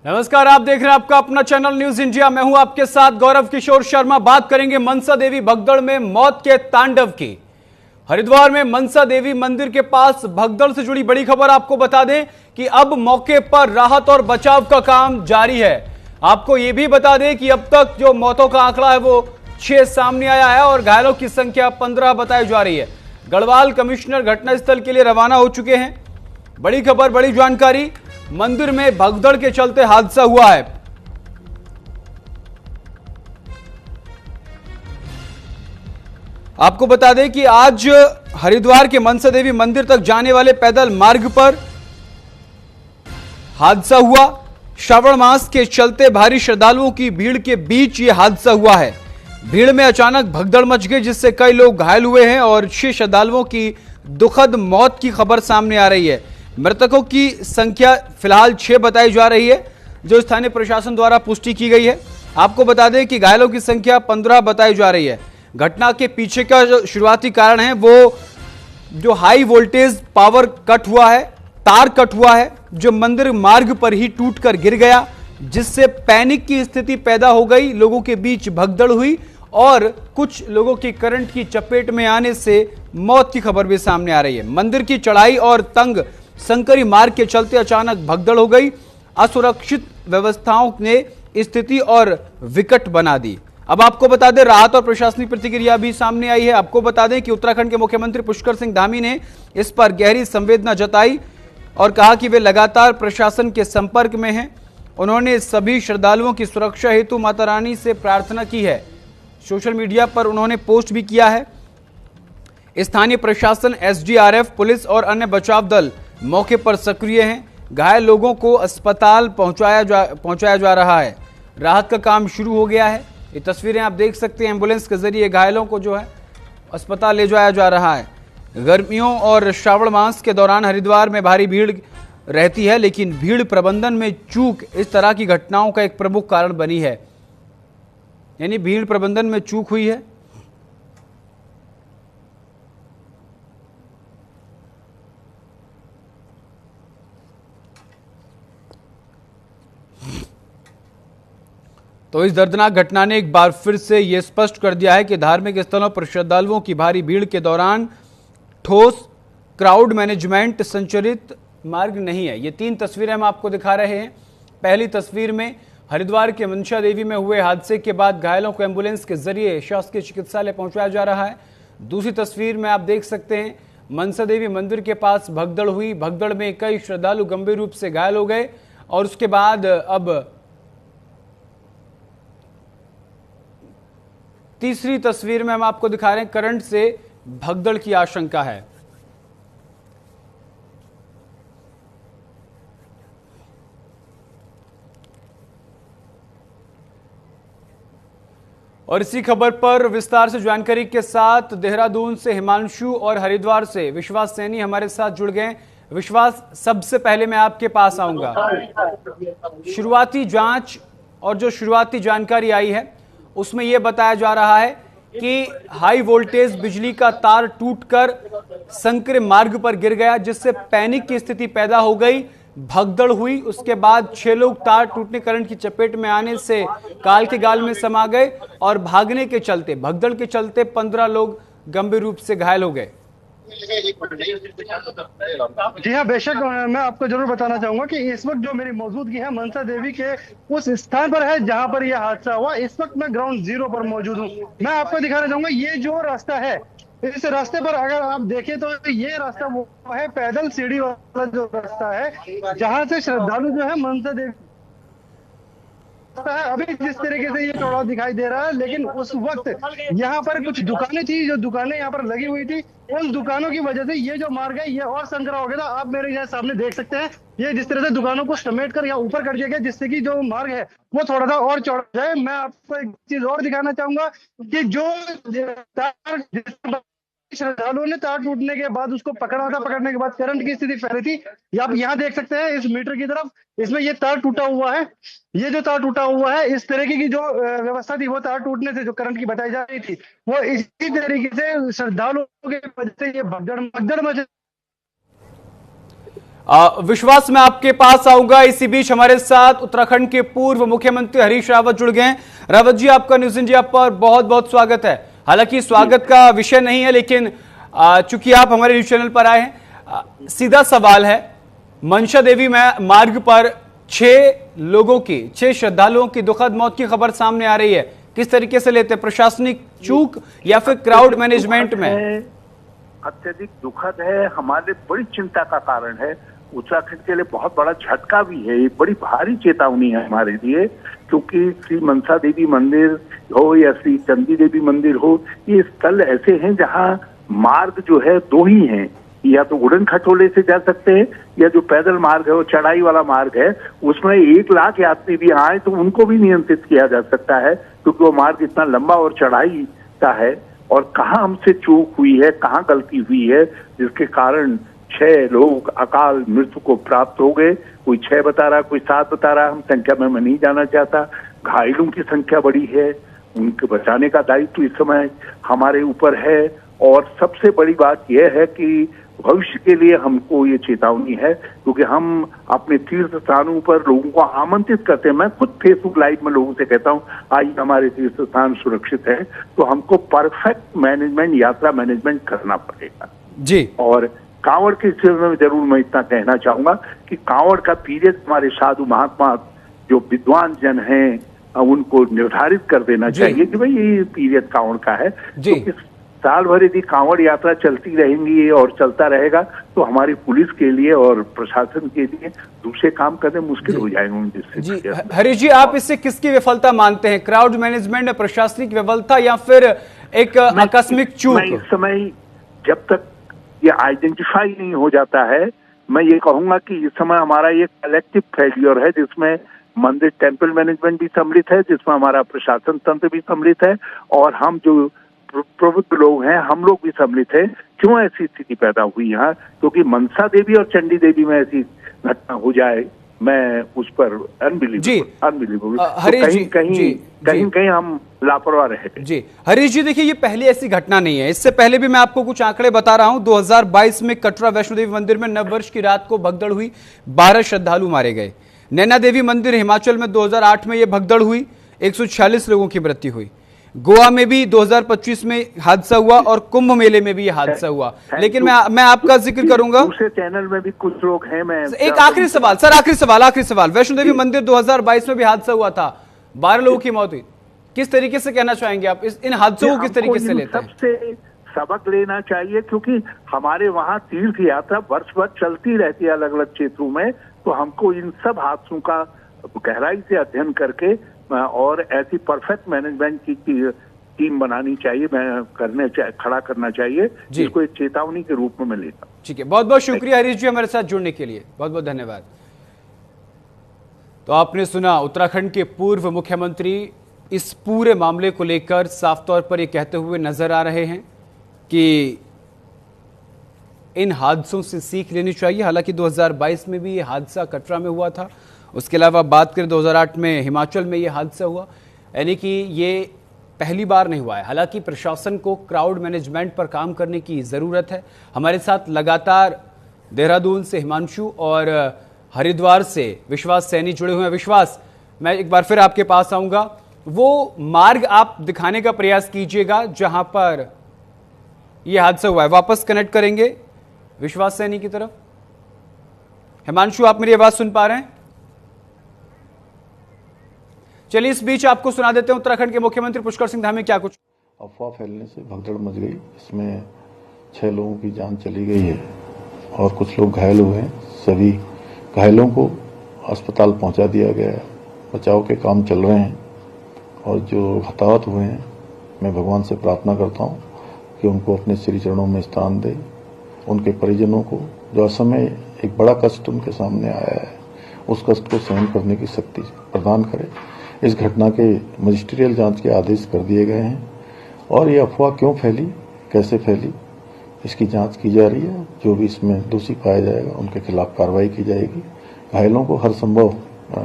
नमस्कार, आप देख रहे हैं आपका अपना चैनल न्यूज इंडिया। मैं हूं आपके साथ गौरव किशोर शर्मा। बात करेंगे मनसा देवी भगदड़ में मौत के तांडव की। हरिद्वार में मनसा देवी मंदिर के पास भगदड़ से जुड़ी बड़ी खबर आपको बता दें कि अब मौके पर राहत और बचाव का काम जारी है। आपको यह भी बता दें कि अब तक जो मौतों का आंकड़ा है वो 6 सामने आया है और घायलों की संख्या 15 बताई जा रही है। गढ़वाल कमिश्नर घटनास्थल के लिए रवाना हो चुके हैं। बड़ी खबर, बड़ी जानकारी। मंदिर में भगदड़ के चलते हादसा हुआ है। आपको बता दें कि आज हरिद्वार के मनसा देवी मंदिर तक जाने वाले पैदल मार्ग पर हादसा हुआ। श्रावण मास के चलते भारी श्रद्धालुओं की भीड़ के बीच यह हादसा हुआ है। भीड़ में अचानक भगदड़ मच गई जिससे कई लोग घायल हुए हैं और 6 श्रद्धालुओं की दुखद मौत की खबर सामने आ रही है। मृतकों की संख्या फिलहाल 6 बताई जा रही है, जो स्थानीय प्रशासन द्वारा पुष्टि की गई है। आपको बता दें कि घायलों की संख्या 15 बताई जा रही है। घटना के पीछे का जो शुरुआती कारण है वो जो हाई वोल्टेज पावर कट हुआ है, तार कट हुआ है, जो मंदिर मार्ग पर ही टूटकर गिर गया, जिससे पैनिक की स्थिति पैदा हो गई। लोगों के बीच भगदड़ हुई और कुछ लोगों की करंट की चपेट में आने से मौत की खबर भी सामने आ रही है। मंदिर की चढ़ाई और तंग संकरी मार्ग के चलते अचानक भगदड़ हो गई। असुरक्षित व्यवस्थाओं ने स्थिति और विकट बना दी। अब आपको बता दें, राहत और प्रशासनिक प्रतिक्रिया भी सामने आई है। आपको बता दें कि उत्तराखंड के मुख्यमंत्री पुष्कर सिंह धामी ने इस पर गहरी संवेदना जताई और कहा कि वे लगातार प्रशासन के संपर्क में हैं। उन्होंने सभी श्रद्धालुओं की सुरक्षा हेतु माता रानी से प्रार्थना की है। सोशल मीडिया पर उन्होंने पोस्ट भी किया है। स्थानीय प्रशासन, एसडीआरएफ, पुलिस और अन्य बचाव दल मौके पर सक्रिय हैं। घायल लोगों को अस्पताल पहुंचाया जा रहा है। राहत का काम शुरू हो गया है। ये तस्वीरें आप देख सकते हैं। एम्बुलेंस के जरिए घायलों को जो है अस्पताल ले जाया जा रहा है। गर्मियों और श्रावण मास के दौरान हरिद्वार में भारी भीड़ रहती है, लेकिन भीड़ प्रबंधन में चूक इस तरह की घटनाओं का एक प्रमुख कारण बनी है। यानी भीड़ प्रबंधन में चूक हुई है। तो इस दर्दनाक घटना ने एक बार फिर से यह स्पष्ट कर दिया है कि धार्मिक स्थलों पर श्रद्धालुओं की भारी भीड़ के दौरान ठोस क्राउड मैनेजमेंट संचालित मार्ग नहीं है। ये 3 तस्वीरें हम आपको दिखा रहे हैं। पहली तस्वीर में हरिद्वार के मनसा देवी में हुए हादसे के बाद घायलों को एम्बुलेंस के जरिए शासकीय चिकित्सालय पहुंचाया जा रहा है। दूसरी तस्वीर में आप देख सकते हैं मनसा देवी मंदिर के पास भगदड़ हुई। भगदड़ में कई श्रद्धालु गंभीर रूप से घायल हो गए और उसके बाद अब तीसरी तस्वीर में हम आपको दिखा रहे हैं करंट से भगदड़ की आशंका है। और इसी खबर पर विस्तार से जानकारी के साथ देहरादून से हिमांशु और हरिद्वार से विश्वास सैनी हमारे साथ जुड़ गए। विश्वास, सबसे पहले मैं आपके पास आऊंगा। शुरुआती जांच और जो शुरुआती जानकारी आई है उसमें यह बताया जा रहा है कि हाई वोल्टेज बिजली का तार टूटकर संकर मार्ग पर गिर गया, जिससे पैनिक की स्थिति पैदा हो गई। भगदड़ हुई। उसके बाद 6 लोग तार टूटने करंट की चपेट में आने से काल के गाल में समा गए और भागने के चलते, भगदड़ के चलते 15 लोग गंभीर रूप से घायल हो गए। जी हाँ, बेशक मैं आपको जरूर बताना चाहूंगा कि इस वक्त जो मेरी मौजूदगी है मनसा देवी के उस स्थान पर है जहां पर यह हादसा हुआ। इस वक्त मैं ग्राउंड जीरो पर मौजूद हूँ। मैं आपको दिखाना चाहूंगा ये जो रास्ता है, इस रास्ते पर अगर आप देखें तो ये रास्ता वो है पैदल सीढ़ी वाला जो रास्ता है जहां से श्रद्धालु जो है मनसा देवी है। अभी जिस तरीके से ये चौड़ा दिखाई दे रहा है, लेकिन उस वक्त यहाँ पर कुछ दुकानें थी, जो दुकानें यहाँ पर लगी हुई थी, उन दुकानों की वजह से ये जो मार्ग है ये और संकरा हो गया था। आप मेरे यहाँ सामने देख सकते हैं ये जिस तरह से दुकानों को समेट कर यहाँ ऊपर कर दिया गया, जिससे कि जो मार्ग है वो थोड़ा सा और चौड़ा जाए। मैं आपको एक चीज और दिखाना चाहूंगा कि जो श्रद्धालुओं ने तार टूटने के बाद उसको पकड़ा था, पकड़ने के बाद करंट की स्थिति फैली थी। आप यहाँ देख सकते हैं इस मीटर की तरफ, इसमें ये तार टूटा हुआ है। ये जो तार टूटा हुआ है, इस तरीके की जो व्यवस्था थी वो तार टूटने से जो करंट की बताई जा रही थी वो इसी तरीके से श्रद्धालुओं के वजह से ये भगदड़ मच। विश्वास, मैं आपके पास आऊंगा। इसी बीच हमारे साथ उत्तराखंड के पूर्व मुख्यमंत्री हरीश रावत जुड़ गए हैं। रावत जी, आपका न्यूज इंडिया पर बहुत बहुत स्वागत है। हालांकि स्वागत का विषय नहीं है, लेकिन चूंकि आप हमारे न्यूज चैनल पर आए हैं, सीधा सवाल है, मनसा देवी मार्ग पर 6 श्रद्धालुओं की दुखद मौत की खबर सामने आ रही है। किस तरीके से लेते हैं, प्रशासनिक चूक या फिर क्राउड मैनेजमेंट में? अत्यधिक दुखद है, हमारे बड़ी चिंता का कारण है। उत्तराखंड के लिए बहुत बड़ा झटका भी है, एक बड़ी भारी चेतावनी है हमारे लिए, क्योंकि श्री मनसा देवी मंदिर हो या श्री चंडी देवी मंदिर हो, ये स्थल ऐसे हैं जहां मार्ग जो है दो ही हैं, या तो उड़न खटोले से जा सकते हैं या जो पैदल मार्ग है वो चढ़ाई वाला मार्ग है, उसमें 1 लाख यात्री भी आए तो उनको भी नियंत्रित किया जा सकता है, क्योंकि वो मार्ग इतना लंबा और चढ़ाई का है। और कहाँ हमसे चूक हुई है, कहाँ गलती हुई है, जिसके कारण 6 लोग अकाल मृत्यु को प्राप्त हो गए। कोई 6 बता रहा, कोई 7 बता रहा, हम संख्या में मैं नहीं जाना चाहता। घायलों की संख्या बड़ी है, उनके बचाने का दायित्व इस समय हमारे ऊपर है। और सबसे बड़ी बात यह है कि भविष्य के लिए हमको ये चेतावनी है, क्योंकि हम अपने तीर्थ स्थानों पर लोगों को आमंत्रित करते हैं। मैं खुद फेसबुक लाइव में लोगों से कहता हूँ, आइए हमारे तीर्थ स्थान सुरक्षित है, तो हमको परफेक्ट मैनेजमेंट, यात्रा मैनेजमेंट करना पड़ेगा जी। और कांवड़ के स्थिति में जरूर मैं इतना कहना चाहूंगा कि कांवड़ का पीरियड हमारे साधु महात्मा जो विद्वान जन हैं उनको निर्धारित कर देना चाहिए कि भाई ये पीरियड कांवड़ का है। जी। तो इस साल भर यदि कांवड़ यात्रा चलती रहेंगी और चलता रहेगा तो हमारी पुलिस के लिए और प्रशासन के लिए दूसरे काम करने मुश्किल हो जाएंगे। जी हरीश जी, आप इससे किसकी विफलता मानते हैं, क्राउड मैनेजमेंट में प्रशासनिक विफलता या फिर एक आकस्मिक चूक? मैं इस समय जब तक ये आइडेंटिफाई नहीं हो जाता है, मैं ये कहूंगा कि इस समय हमारा ये कलेक्टिव फेलियर है, जिसमें मंदिर टेम्पल मैनेजमेंट भी सम्मिलित है, जिसमें हमारा प्रशासन तंत्र भी सम्मिलित है और हम जो प्रबुद्ध लोग हैं हम लोग भी सम्मिलित हैं। क्यों ऐसी स्थिति पैदा हुई यहाँ? क्योंकि मनसा देवी और चंडी देवी में ऐसी घटना हो जाए, मैं उस पर अनबिलीवेबल कहीं हम लापरवाह रहे। जी हरीश जी, देखिए ये पहली ऐसी घटना नहीं है। इससे पहले भी मैं आपको कुछ आंकड़े बता रहा हूं। 2022 में कटरा वैष्णो देवी मंदिर में नववर्ष की रात को भगदड़ हुई, 12 श्रद्धालु मारे गए। नैना देवी मंदिर हिमाचल में 2008 में यह भगदड़ हुई, 146 लोगों की मृत्यु हुई। गोवा में भी 2025 में हादसा हुआ और कुंभ मेले में भी यह हादसा हुआ। लेकिन मैं आपका जिक्र करूंगा, दूसरे चैनल में भी कुछ लोग हैं। मैं एक आखिरी सवाल सर, आखिरी सवाल। वैष्णो देवी मंदिर 2022 में भी हादसा हुआ था, 12 लोगों की मौत हुई। किस तरीके से कहना चाहेंगे आप, इन हादसों को किस तरीके से लेते हैं? सबसे सबक लेना चाहिए, क्योंकि हमारे वहाँ तीर्थ यात्रा वर्ष भर चलती रहती है अलग अलग क्षेत्रों में, तो हमको इन सब हादसों का गहराई से अध्ययन करके और ऐसी परफेक्ट मैनेजमेंट की टीम बनानी चाहिए, खड़ा करना चाहिए, जिसको एक चेतावनी के रूप में मैं लेता हूं। ठीक है, बहुत बहुत शुक्रिया हरीश जी हमारे साथ जुड़ने के लिए, बहुत बहुत धन्यवाद। तो आपने सुना, उत्तराखंड के पूर्व मुख्यमंत्री इस पूरे मामले को लेकर साफ तौर पर यह कहते हुए नजर आ रहे हैं कि इन हादसों से सीख लेनी चाहिए। हालांकि 2022 में भी ये हादसा कटरा में हुआ था, उसके अलावा बात करें 2008 में हिमाचल में ये हादसा हुआ, यानी कि ये पहली बार नहीं हुआ है। हालांकि प्रशासन को क्राउड मैनेजमेंट पर काम करने की ज़रूरत है। हमारे साथ लगातार देहरादून से हिमांशु और हरिद्वार से विश्वास सैनी जुड़े हुए हैं। विश्वास, मैं एक बार फिर आपके पास आऊँगा, वो मार्ग आप दिखाने का प्रयास कीजिएगा जहाँ पर यह हादसा हुआ है। वापस कनेक्ट करेंगे विश्वास सैनी की तरफ। हिमांशु, आप मेरी आवाज़ सुन पा रहे हैं? चलिए इस बीच आपको सुना देते हैं उत्तराखंड के मुख्यमंत्री पुष्कर सिंह धामी क्या कुछ। अफवाह फैलने से भगदड़ मच गई, इसमें 6 लोगों की जान चली गई है और कुछ लोग घायल हुए हैं। सभी घायलों को अस्पताल पहुंचा दिया गया है, बचाव के काम चल रहे हैं और जो हताहत हुए हैं मैं भगवान से प्रार्थना करता हूं कि उनको अपने श्री चरणों में स्थान दे। उनके परिजनों को जो असमय एक बड़ा कष्ट उनके सामने आया है, उस कष्ट को सहन करने की शक्ति प्रदान करे। इस घटना के मजिस्ट्रियल जांच के आदेश कर दिए गए हैं और ये अफवाह क्यों फैली, कैसे फैली, इसकी जांच की जा रही है। जो भी इसमें दोषी पाया जाएगा उनके खिलाफ कार्रवाई की जाएगी। घायलों को हर संभव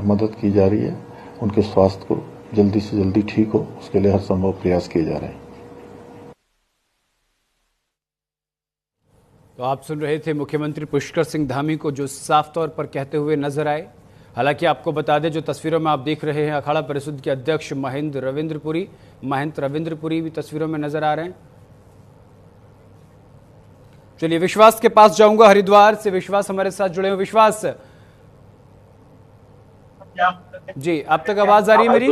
मदद की जा रही है, उनके स्वास्थ्य को जल्दी से जल्दी ठीक हो उसके लिए हर संभव प्रयास किए जा रहे हैं। तो आप सुन रहे थे मुख्यमंत्री पुष्कर सिंह धामी को, जो साफ तौर पर कहते हुए नजर आए। हालांकि आपको बता दें, जो तस्वीरों में आप देख रहे हैं, अखाड़ा परिषद के अध्यक्ष महंत रविंद्रपुरी भी तस्वीरों में नजर आ रहे हैं। चलिए विश्वास के पास जाऊंगा, हरिद्वार से विश्वास हमारे साथ जुड़े हुए। विश्वास जी, आप तक आवाज आ रही है मेरी?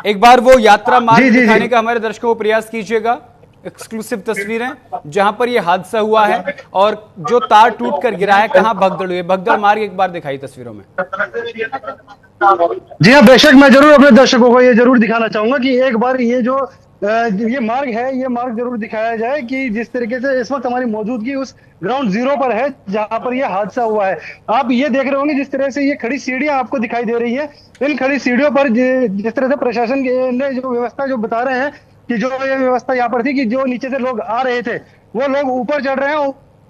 एक बार वो यात्रा मार्ग दिखाने का हमारे दर्शकों को प्रयास कीजिएगा। एक्सक्लूसिव तस्वीरें जहां पर ये हादसा हुआ है और जो तार टूट कर गिरा है, कहां भगदड़ हुई है, भगदड़ मार्ग एक बार दिखाई तस्वीरों में। जी हाँ, बेशक मैं जरूर अपने दर्शकों को ये जरूर दिखाना चाहूंगा कि एक बार ये मार्ग है, ये मार्ग जरूर दिखाया जाए कि जिस तरीके से इस वक्त हमारी मौजूदगी उस ग्राउंड जीरो पर है जहां पर ये हादसा हुआ है। आप ये देख रहे होंगे जिस तरह से ये खड़ी सीढ़ियां आपको दिखाई दे रही है। इन खड़ी सीढ़ियों पर जिस तरह से प्रशासन ने जो व्यवस्था जो बता रहे हैं कि जो ये व्यवस्था यहाँ पर थी कि जो नीचे से लोग आ रहे थे वो लोग ऊपर चढ़ रहे हैं,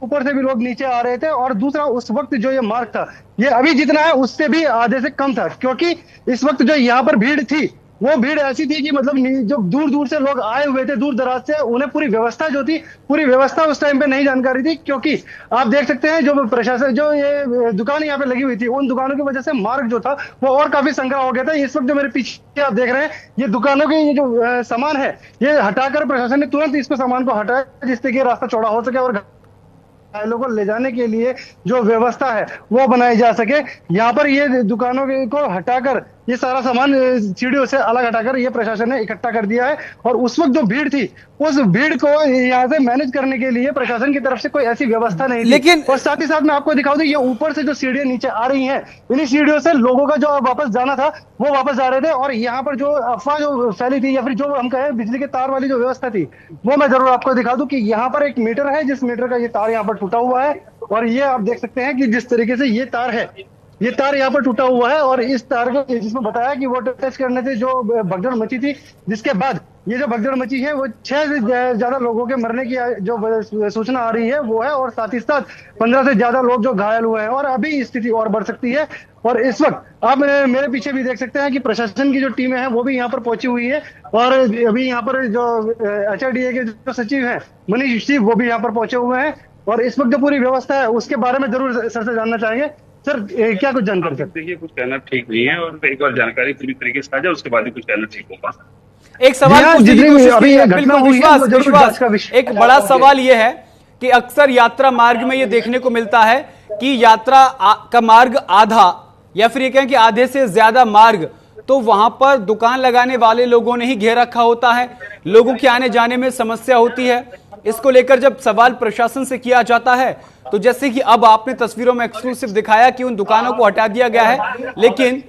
ऊपर से भी लोग नीचे आ रहे थे। और दूसरा, उस वक्त जो ये मार्ग था ये अभी जितना है उससे भी आधे से कम था, क्योंकि इस वक्त जो यहाँ पर भीड़ थी वो भीड़ ऐसी थी कि मतलब जो दूर दूर से लोग आए हुए थे, दूर दराज से, उन्हें पूरी व्यवस्था जो थी, पूरी व्यवस्था उस टाइम पे नहीं जानकारी थी। क्योंकि आप देख सकते हैं जो प्रशासन, जो ये दुकान यहाँ पे लगी हुई थी, उन दुकानों की वजह से मार्ग जो था वो और काफी संकरा हो गया था। इस वक्त जो मेरे पीछे आप देख रहे हैं, ये दुकानों के ये जो सामान है ये हटाकर प्रशासन ने तुरंत इसको सामान को हटाया, जिससे कि रास्ता चौड़ा हो सके और घायलों को ले जाने के लिए जो व्यवस्था है वो बनाई जा सके। यहाँ पर ये दुकानों को हटाकर ये सारा सामान सीढ़ियों से अलग हटाकर ये प्रशासन ने इकट्ठा कर दिया है। और उस वक्त जो भीड़ थी, उस भीड़ को यहाँ से मैनेज करने के लिए प्रशासन की तरफ से कोई ऐसी व्यवस्था नहीं थी। लेकिन और साथ ही साथ मैं आपको दिखाऊं तो ये ऊपर से जो सीढ़ियां नीचे आ रही हैं, इन्हीं सीढ़ियों से लोगों का जो वापस जाना था वो वापस जा रहे थे। और यहाँ पर जो अफवाह जो फैली थी, या फिर जो हम कहें बिजली के तार वाली जो व्यवस्था थी, वो मैं जरूर आपको दिखा दूं कि यहाँ पर एक मीटर है, जिस मीटर का ये तार यहाँ पर टूटा हुआ है। और ये आप देख सकते हैं कि जिस तरीके से ये तार है, ये तार यहाँ पर टूटा हुआ है। और इस तार को जिसमें बताया कि वो टच करने से जो भगदड़ मची थी, जिसके बाद ये जो भगदड़ मची है वो 6 से ज्यादा लोगों के मरने की जो सूचना आ रही है वो है। और साथ ही साथ 15 से ज्यादा लोग जो घायल हुए हैं। और अभी स्थिति और बढ़ सकती है। और इस वक्त आप मेरे पीछे भी देख सकते हैं कि प्रशासन की जो टीमें हैं वो भी यहाँ पर पहुंची हुई है। और अभी यहाँ पर जो HRDA के जो सचिव हैं मनीष सिंह, वो भी यहाँ पर पहुंचे हुए हैं। और इस वक्त जो पूरी व्यवस्था है उसके बारे में जरूर सर से जानना चाहेंगे। सर क्या कुछ जानकारी? देखिए, कुछ कहना ठीक नहीं है और एक बार जानकारी पूरी तरीके से आ जाए उसके बाद ही कुछ कहना ठीक होगा। एक सवाल पूछने की कोशिश की है, बिल्कुल विश्वास। एक बड़ा सवाल यह है कि अक्सर यात्रा मार्ग में यह देखने को मिलता है कि यात्रा का मार्ग आधा, या फिर ये कहें कि आधे से ज्यादा मार्ग तो वहां पर दुकान लगाने वाले लोगों ने ही घेर रखा होता है, लोगों के आने जाने में समस्या होती है। इसको लेकर जब सवाल प्रशासन से किया जाता है, तो जैसे कि अब आपने तस्वीरों में एक्सक्लूसिव दिखाया कि उन दुकानों को हटा दिया गया है, लेकिन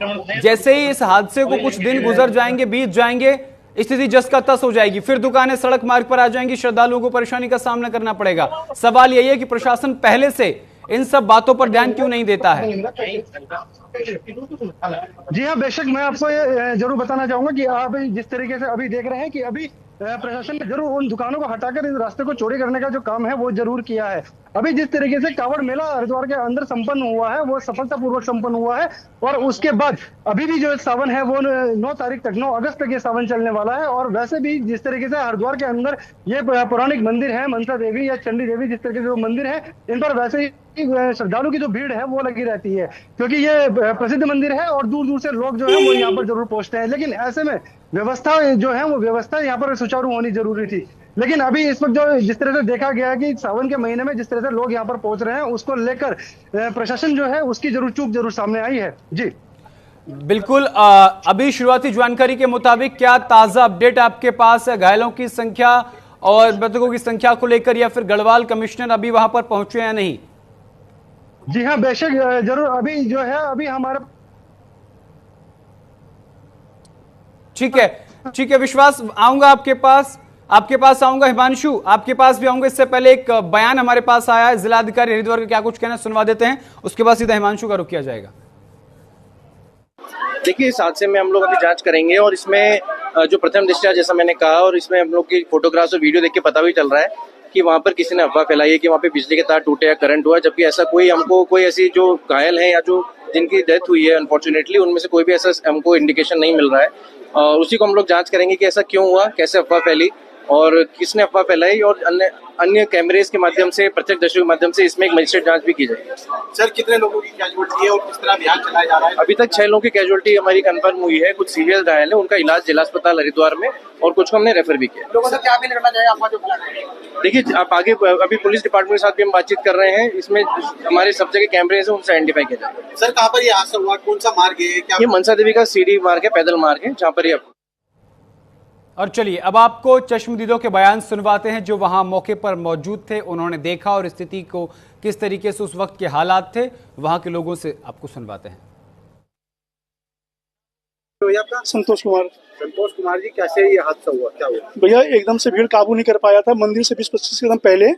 जैसे ही इस हादसे को कुछ दिन गुजर जाएंगे, बीत जाएंगे, स्थिति जस का तस हो जाएगी, फिर दुकानें सड़क मार्ग पर आ जाएंगी, श्रद्धालुओं को परेशानी का सामना करना पड़ेगा। सवाल यही है कि प्रशासन पहले से इन सब बातों पर ध्यान क्यों नहीं देता है? जी हाँ, बेशक मैं आपको ये जरूर बताना चाहूंगा कि आप जिस तरीके से अभी देख रहे हैं कि अभी प्रशासन ने जरूर उन दुकानों को हटाकर इस रास्ते को चौड़ी करने का जो काम है वो जरूर किया है। अभी जिस तरीके से कांवड़ मेला हरिद्वार के अंदर संपन्न हुआ है वो सफलतापूर्वक संपन्न हुआ है। और उसके बाद अभी भी जो सावन है वो 9 तारीख तक, 9 अगस्त तक ये सावन चलने वाला है। और वैसे भी जिस तरीके से हरिद्वार के अंदर ये पौराणिक मंदिर है, मनसा देवी या चंडी देवी, जिस तरीके से जो मंदिर है, इन पर वैसे ही श्रद्धालु की जो भीड़ है वो लगी रहती है, क्योंकि ये प्रसिद्ध मंदिर है और दूर दूर से लोग जो है वो यहाँ पर जरूर पहुंचते हैं। लेकिन ऐसे में व्यवस्था जो है वो व्यवस्था यहाँ पर सुचारू होनी जरूरी थी। लेकिन अभी इस वक्त जो जिस तरह से देखा गया है कि सावन के महीने में जिस तरह से लोग यहाँ पर पहुंच रहे हैं, उसको लेकर प्रशासन जो है उसकी चूक जरूर सामने आई है। जी बिल्कुल। अभी शुरुआती जानकारी के मुताबिक क्या ताजा अपडेट आपके पास है घायलों की संख्या और मृतकों की संख्या को लेकर, या फिर गढ़वाल कमिश्नर अभी वहां पर पहुंचे या नहीं? जी हाँ, बेशक जरूर अभी जो है अभी हमारे ठीक है विश्वास, आऊंगा आपके पास आऊंगा। हिमांशु, आपके पास भी आऊंगा। इससे पहले एक बयान हमारे पास आया है जिलाधिकारी हरिद्वार का, क्या कुछ कहना सुनवा देते हैं, उसके बाद सीधा हिमांशु का रुख किया जाएगा। देखिए, इस हादसे में हम लोग अभी जांच करेंगे और इसमें जो प्रथम दृष्टया जैसा मैंने कहा, और इसमें हम लोग की फोटोग्राफ्स और वीडियो देख के पता भी चल रहा है कि वहाँ पर किसी ने अफवाह फैलाई है कि वहाँ पे बिजली के तार टूटे या करंट हुआ, जबकि ऐसा कोई ऐसी जो घायल है या जो जिनकी डेथ हुई है अनफॉर्चुनेटली, उनमें से कोई भी ऐसा हमको इंडिकेशन नहीं मिल रहा है। और उसी को हम लोग जांच करेंगे कि ऐसा क्यों हुआ, कैसे अफवाह फैली, और किसने अफवाह फैलाई और अन्य कैमरेज के माध्यम से, प्रत्यक्षदर्शियों के माध्यम से इसमें एक मजिस्ट्रेट जांच भी की जाएगी। सर कितने लोगों की कैजुअल्टी है और किस तरह अभियान चलाया जा रहा है? अभी तक 6 लोगों की कैजुअल्टी हमारी कंफर्म हुई है, कुछ सीरियस घायल है, उनका इलाज जिला अस्पताल हरिद्वार में और कुछ को हमने रेफर भी किया। लोगों से क्या अपील करना चाहिए अफवाह जो फैला रहे हैं? देखिए आप आगे अभी पुलिस डिपार्टमेंट के साथ भी हम बातचीत कर रहे हैं, इसमें हमारे सब जगह कैमरेज हैं, उनसे आइडेंटिफाई किया जाएगा। सर कहाँ पर ये हादसा हुआ, कौन सा मार्ग है क्या? ये मनसा देवी का सीढ़ी मार्ग है, पैदल मार्ग है, जहाँ पर ये। और चलिए अब आपको चश्मदीदों के बयान सुनवाते हैं जो वहां मौके पर मौजूद थे, उन्होंने देखा और स्थिति को किस तरीके से उस वक्त के हालात थे वहां के लोगों से आपको सुनवाते हैं। भैया आपका? संतोष कुमार। संतोष कुमार जी, कैसे ये हादसा हुआ, क्या हुआ? भैया एकदम से भीड़ काबू नहीं कर पाया था, मंदिर से 20-25 कदम पहले।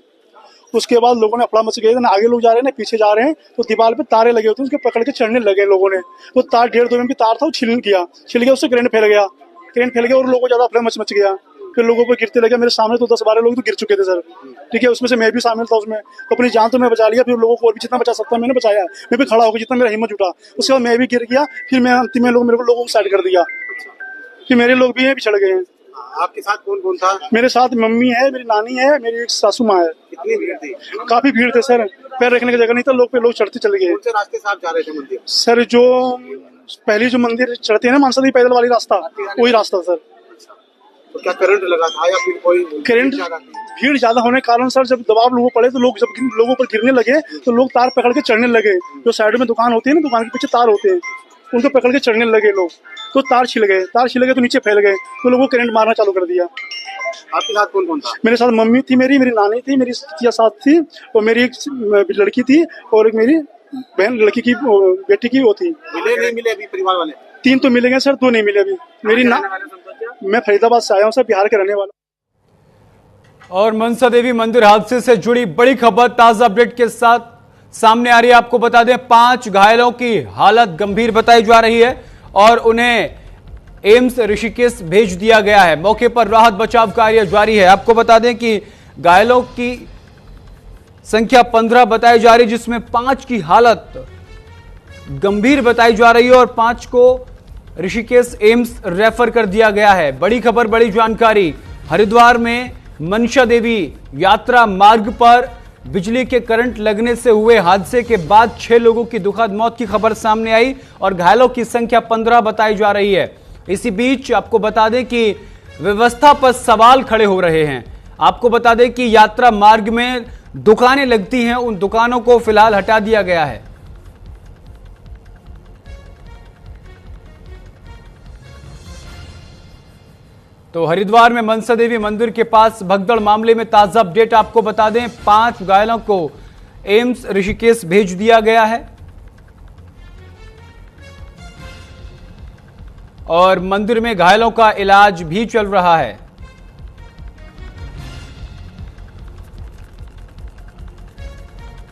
उसके बाद लोगों ने अफड़ा मच गए, ना आगे लोग जा रहे हैं ना पीछे जा रहे हैं, तो दीवार पे तारे लगे होते हैं, उसके पकड़ के चढ़ने लगे लोगों ने। वो तार 1.5-2 एम तार था, वो छिल गया, उससे करंट फैल गया और लोगों को ज्यादा अफड़ा मच गया। फिर लोगों को गिरते लगे, मेरे सामने तो 10-12 लोग तो गिर चुके थे सर, ठीक है, उसमें से मैं भी शामिल था उसमें। तो अपनी जान तो मैं बचा लिया, फिर लोगों को और भी जितना बचा सकता मैंने बचाया। मैं भी खड़ा होकर जितना मेरा हिम्मत जुटा, उसके बाद मैं भी गिर गया। फिर मैं अंतिम में लोगों को साइड कर दिया, फिर मेरे लोग भी हैं पिछड़ गए हैं। आपके साथ कौन कौन था? मेरे साथ मम्मी है, मेरी नानी है, मेरी एक सासू माँ है। कितनी भीड़ थी? काफी भीड़ थे सर, पैर रखने की जगह नहीं था, लोग चढ़ते चले गए। कौन से रास्ते से आप जा रहे थे मंदिर? सर जो पहली जो मंदिर चढ़ते हैं ना मनसा देवी पैदल वाली रास्ता, वही रास्ता सर। तो क्या करंट लगा था या फिर कोई करंट? भीड़ ज्यादा होने के कारण सर जब दबाव लोगों पड़े तो लोग जब लोगों पर गिरने लगे तो लोग तार पकड़ के चढ़ने लगे। जो साइड में दुकान होती है ना, दुकान के पीछे तार होते हैं, उनको पकड़ के चढ़ने लगे लोग, तो तार छिल गए तो नीचे फैल गए, तो लोगों को करंट मारना चालू कर दिया। आपके साथ कौन कौन था? मेरे साथ मम्मी थी, मेरी नानी थी, मेरी साथ थी, और मेरी एक लड़की थी और एक मेरी बहन, लड़की की बेटी की वो थी। मिले नहीं मिले अभी परिवार वाले? 3 तो मिले गए सर, 2 नहीं मिले अभी। मैं फरीदाबाद से आया हूँ सर, बिहार के रहने वाला। और मनसा देवी मंदिर हादसे से जुड़ी बड़ी खबर ताजा अपडेट के साथ सामने आ रही है। आपको बता दें 5 घायलों की हालत गंभीर बताई जा रही है और उन्हें एम्स ऋषिकेश भेज दिया गया है। मौके पर राहत बचाव कार्य जारी है। आपको बता दें कि घायलों की संख्या 15 बताई जा रही है, जिसमें 5 की हालत गंभीर बताई जा रही है और 5 को ऋषिकेश एम्स रेफर कर दिया गया है। बड़ी खबर, बड़ी जानकारी। हरिद्वार में मनसा देवी यात्रा मार्ग पर बिजली के करंट लगने से हुए हादसे के बाद 6 लोगों की दुखद मौत की खबर सामने आई और घायलों की संख्या 15 बताई जा रही है। इसी बीच आपको बता दें कि व्यवस्था पर सवाल खड़े हो रहे हैं। आपको बता दें कि यात्रा मार्ग में दुकानें लगती हैं, उन दुकानों को फिलहाल हटा दिया गया है। तो हरिद्वार में मनसा देवी मंदिर के पास भगदड़ मामले में ताजा अपडेट आपको बता दें, 5 घायलों को एम्स ऋषिकेश भेज दिया गया है और मंदिर में घायलों का इलाज भी चल रहा है।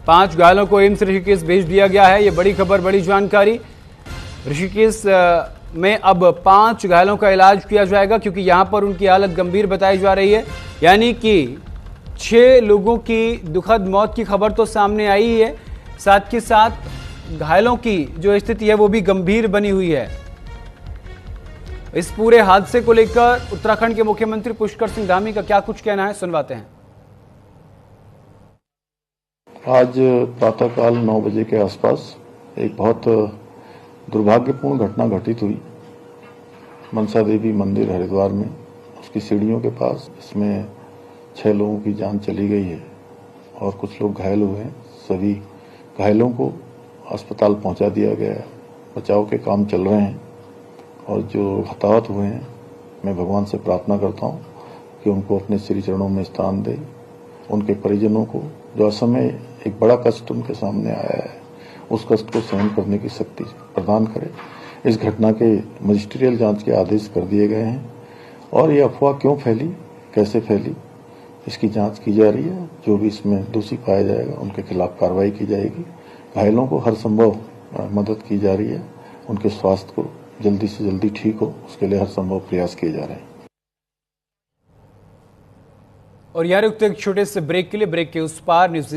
पांच घायलों को एम्स ऋषिकेश भेज दिया गया है। यह बड़ी खबर, बड़ी जानकारी। ऋषिकेश में अब 5 घायलों का इलाज किया जाएगा क्योंकि यहां पर उनकी हालत गंभीर बताई जा रही है। यानी कि 6 लोगों की दुखद मौत की खबर तो सामने आई है, साथ ही साथ घायलों की जो स्थिति है वो भी गंभीर बनी हुई है। इस पूरे हादसे को लेकर उत्तराखंड के मुख्यमंत्री पुष्कर सिंह धामी का क्या कुछ कहना है, सुनवाते हैं। आज प्रातःकाल 9 बजे के आसपास एक बहुत दुर्भाग्यपूर्ण घटना घटित हुई मनसा देवी मंदिर हरिद्वार में, उसकी सीढ़ियों के पास। इसमें 6 लोगों की जान चली गई है और कुछ लोग घायल हुए हैं। सभी घायलों को अस्पताल पहुंचा दिया गया है, बचाव के काम चल रहे हैं और जो हताहत हुए हैं मैं भगवान से प्रार्थना करता हूं कि उनको अपने श्री चरणों में स्थान दे। उनके परिजनों को जो असमय एक बड़ा कष्ट उनके सामने आया है, उस कष्ट को सहन करने की शक्ति प्रदान करे। इस घटना के मजिस्ट्रियल जांच के आदेश कर दिए गए हैं और ये अफवाह क्यों फैली, कैसे फैली, इसकी जांच की जा रही है। जो भी इसमें दोषी पाया जाएगा उनके खिलाफ कार्रवाई की जाएगी। घायलों को हर संभव मदद की जा रही है, उनके स्वास्थ्य को जल्दी से जल्दी ठीक हो उसके लिए हर संभव प्रयास किए जा रहे हैं। और यार एक छोटे से ब्रेक के लिए, ब्रेक के उस पार न्यूज़